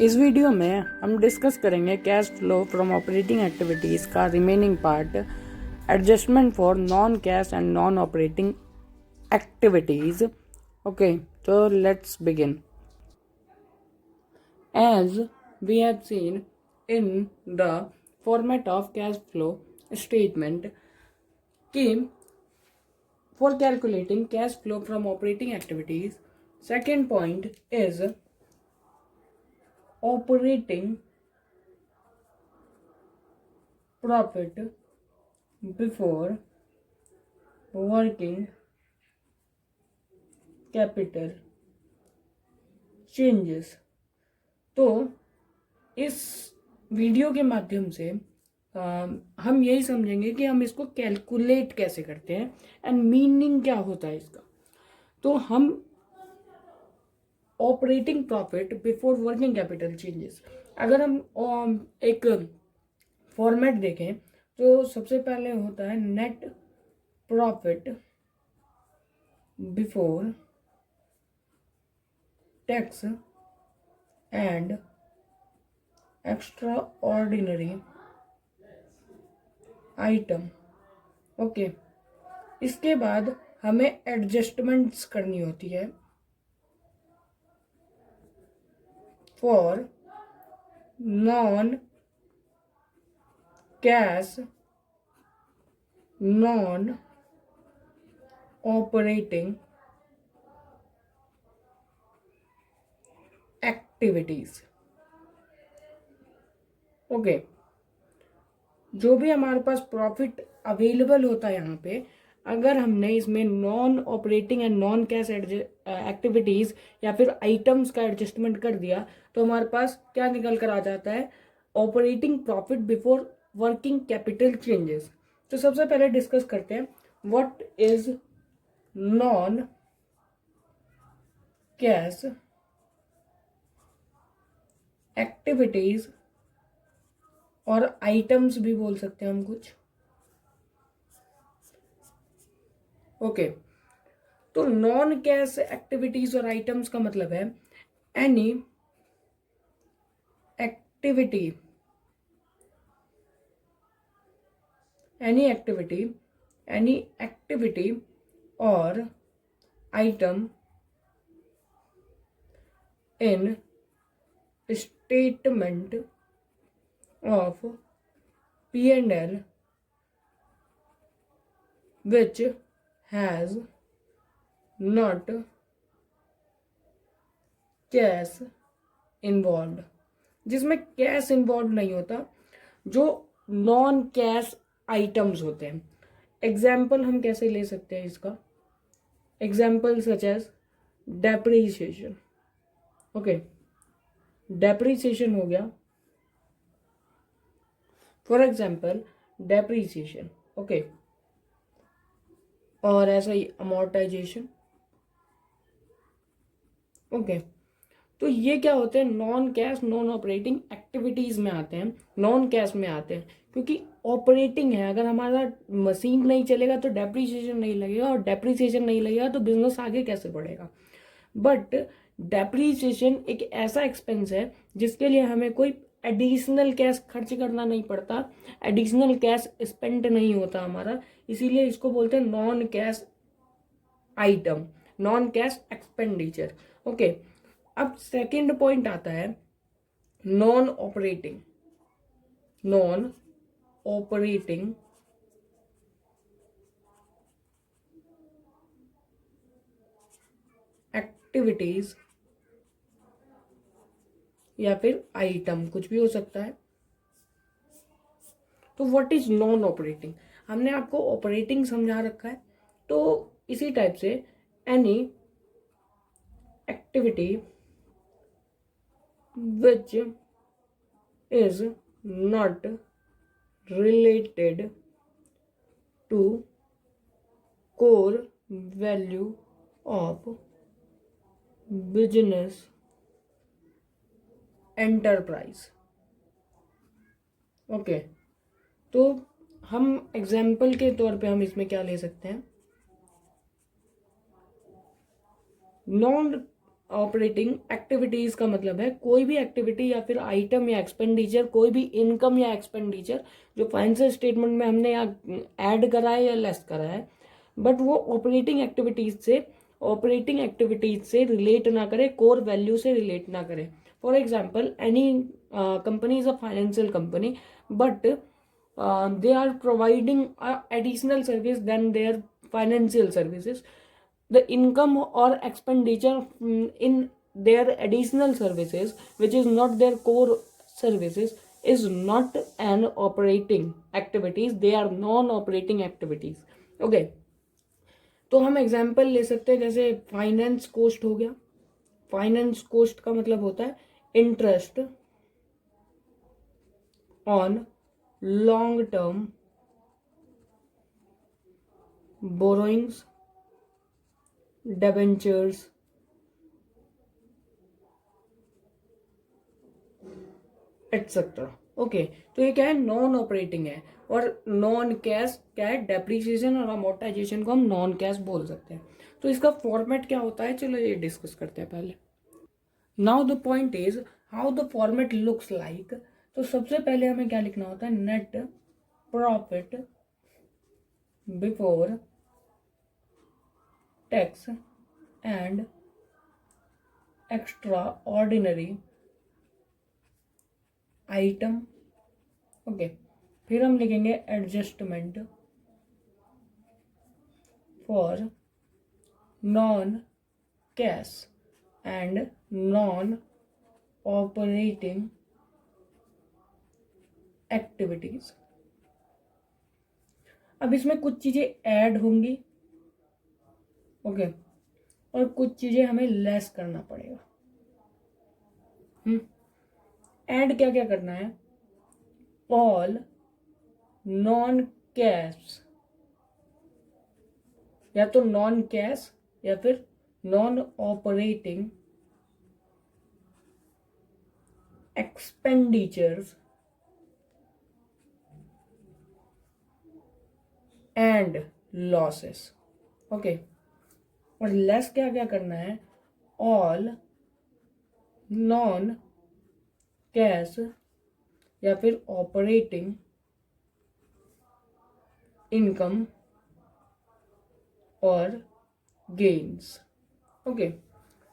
इस वीडियो में हम डिस्कस करेंगे cash flow from operating activities का remaining part, adjustment for non cash and non operating activities. Okay, so let's begin. As we have seen in the format of cash flow statement कि for calculating cash flow from operating activities, second point is operating profit before working capital changes. तो इस video के माध्यम से हम यही समझेंगे कि हम इसको कैलकुलेट कैसे करते हैं एंड मीनिंग क्या होता है इसका. तो हम operating profit before working capital changes, अगर हम एक फॉर्मेट देखें तो सबसे पहले होता है net profit before tax and extra ordinary item. Okay, इसके बाद हमें एडजस्टमेंट्स करनी होती है for non cash non operating activities. Okay, जो भी हमारे पास प्रॉफिट अवेलेबल होता है यहाँ पे, अगर हमने इसमें non operating and non cash activities या फिर आइटम्स का एडजस्टमेंट कर दिया तो हमारे पास क्या निकल कर आ जाता है, operating profit before working capital changes. तो सबसे पहले डिस्कस करते हैं what is non cash activities, और आइटम्स भी बोल सकते हैं हम कुछ. ओके, तो नॉन कैश एक्टिविटीज और आइटम्स का मतलब है एनी एक्टिविटी और item in statement of P&L which has not cash involved, जिसमें कैश इन्वॉल्व नहीं होता, जो नॉन कैश आइटम्स होते हैं. एग्जाम्पल हम कैसे ले सकते हैं इसका, example such as depreciation. Okay, depreciation हो गया फॉर एग्जाम्पल डेप्रीसिएशन. ओके, और ऐसा ही अमोर्टाइजेशन. ओके, तो ये क्या होते हैं, non cash non operating activities में आते हैं, नॉन कैश में आते हैं, क्योंकि ऑपरेटिंग है. अगर हमारा मशीन नहीं चलेगा तो डेप्रीसिएशन नहीं लगेगा, और डेप्रीसिएशन नहीं लगेगा तो बिजनेस आगे कैसे बढ़ेगा. बट डेप्रीसिएशन एक ऐसा एक्सपेंस है जिसके लिए हमें कोई एडिशनल कैश खर्च करना नहीं पड़ता, एडिशनल कैश स्पेंड नहीं होता हमारा, इसीलिए इसको बोलते हैं non cash item, non cash expenditure. Okay, अब सेकंड पॉइंट आता है नॉन ऑपरेटिंग एक्टिविटीज या फिर आइटम, कुछ भी हो सकता है. तो व्हाट इज नॉन ऑपरेटिंग, हमने आपको ऑपरेटिंग समझा रखा है, तो इसी टाइप से any activity which is not related to core value of business enterprise. Okay, तो हम एग्जाम्पल के तौर पे हम इसमें क्या ले सकते हैं, नॉन ऑपरेटिंग एक्टिविटीज का मतलब है कोई भी एक्टिविटी या फिर आइटम या एक्सपेंडिचर, कोई भी इनकम या एक्सपेंडिचर जो फाइनेंशियल स्टेटमेंट में हमने यहाँ ऐड करा है या लेस करा है, बट वो ऑपरेटिंग एक्टिविटीज से रिलेट ना करे, कोर वैल्यू से रिलेट ना करे. For example, any company is a financial company, but they are providing additional service than their financial services. The income or expenditure in their additional services, which is not their core services, is not an operating activities. They are non-operating activities. Okay, तो हम example ले सकते हैं, जैसे finance cost हो गया. Finance cost का मतलब होता है interest on long term borrowings, debentures, etcetera. Okay, तो ये क्या है, नॉन ऑपरेटिंग है. और नॉन कैश क्या है, डेप्रिसिएशन और अमोर्टाइजेशन को हम नॉन कैश बोल सकते हैं. तो इसका फॉर्मेट क्या होता है, चलो ये डिस्कस करते हैं पहले. Now the point is how the format looks like. तो सबसे पहले हमें क्या लिखना होता है, net profit before tax and extra ordinary item. Okay, फिर हम लिखेंगे adjustment for non cash and non operating activities. अब इसमें कुछ चीजें ऐड होंगी, ओके, और कुछ चीजें हमें लेस करना पड़ेगा. ऐड क्या क्या करना है, ऑल नॉन कैश, या तो नॉन कैश या फिर non operating expenditures and losses. Okay, और लेस क्या क्या करना है, ऑल नॉन कैश या फिर ऑपरेटिंग इनकम और गेन्स. ओके,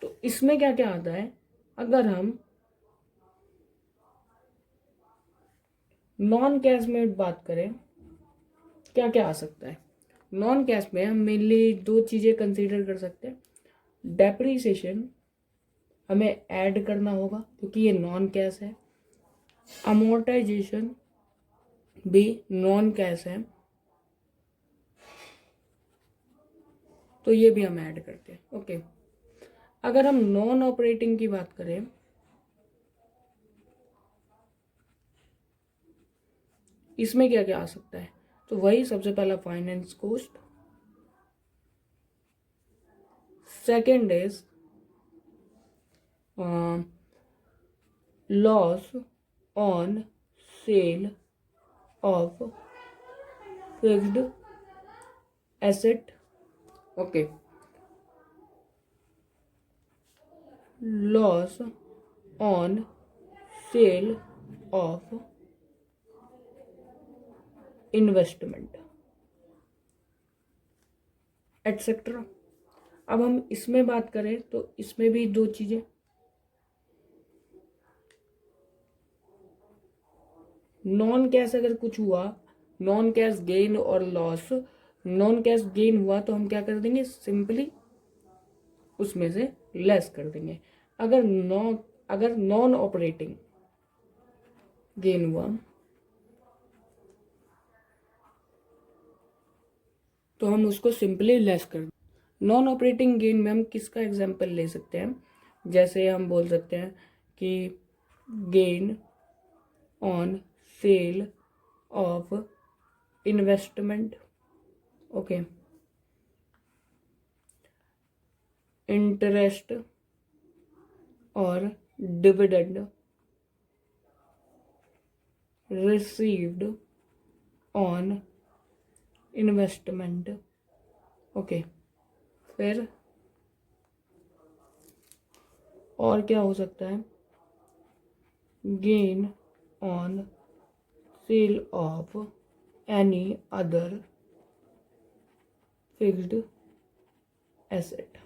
तो इसमें क्या क्या आता है, अगर हम नॉन कैश में बात करें क्या क्या आ सकता है. नॉन कैश में हम मेनली दो चीजें कंसीडर कर सकते हैं. डेप्रिसिएशन हमें ऐड करना होगा क्योंकि ये नॉन कैश है. अमोर्टाइजेशन भी नॉन कैश है, तो ये भी हम ऐड करते हैं. ओके, अगर हम नॉन ऑपरेटिंग की बात करें, इसमें क्या क्या आ सकता है, तो वही सबसे पहला finance cost. Second is loss on sale of fixed asset. Okay, loss on sale of investment etcetera. अब हम इसमें बात करें तो इसमें भी दो चीजें, नॉन कैश अगर कुछ हुआ, नॉन कैश गेन और लॉस, नॉन कैश गेन हुआ तो हम क्या कर देंगे, सिंपली उसमें से लेस कर देंगे. अगर नॉन ऑपरेटिंग गेन हुआ तो हम उसको सिंपली लेस कर दें. नॉन ऑपरेटिंग गेन में हम किसका एग्जांपल ले सकते हैं, जैसे हम बोल सकते हैं कि gain on sale of investment. Okay, interest और dividend received on investment. Okay, फिर और क्या हो सकता है, gain on sale of any other fixed asset.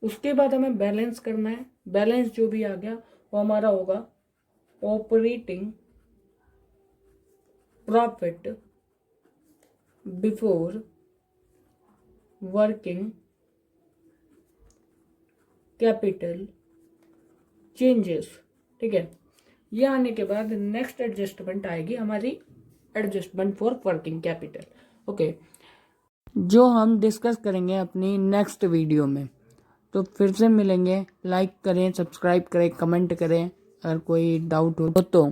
उसके बाद हमें बैलेंस करना है। बैलेंस जो भी आ गया वो हमारा होगा operating profit before working capital changes. ठीक है, ये आने के बाद नेक्स्ट एडजस्टमेंट आएगी हमारी adjustment for working capital. Okay, जो हम डिस्कस करेंगे अपनी नेक्स्ट वीडियो में। तो फिर से मिलेंगे, लाइक करें, सब्सक्राइब करें, कमेंट करें, अगर कोई डाउट हो तो।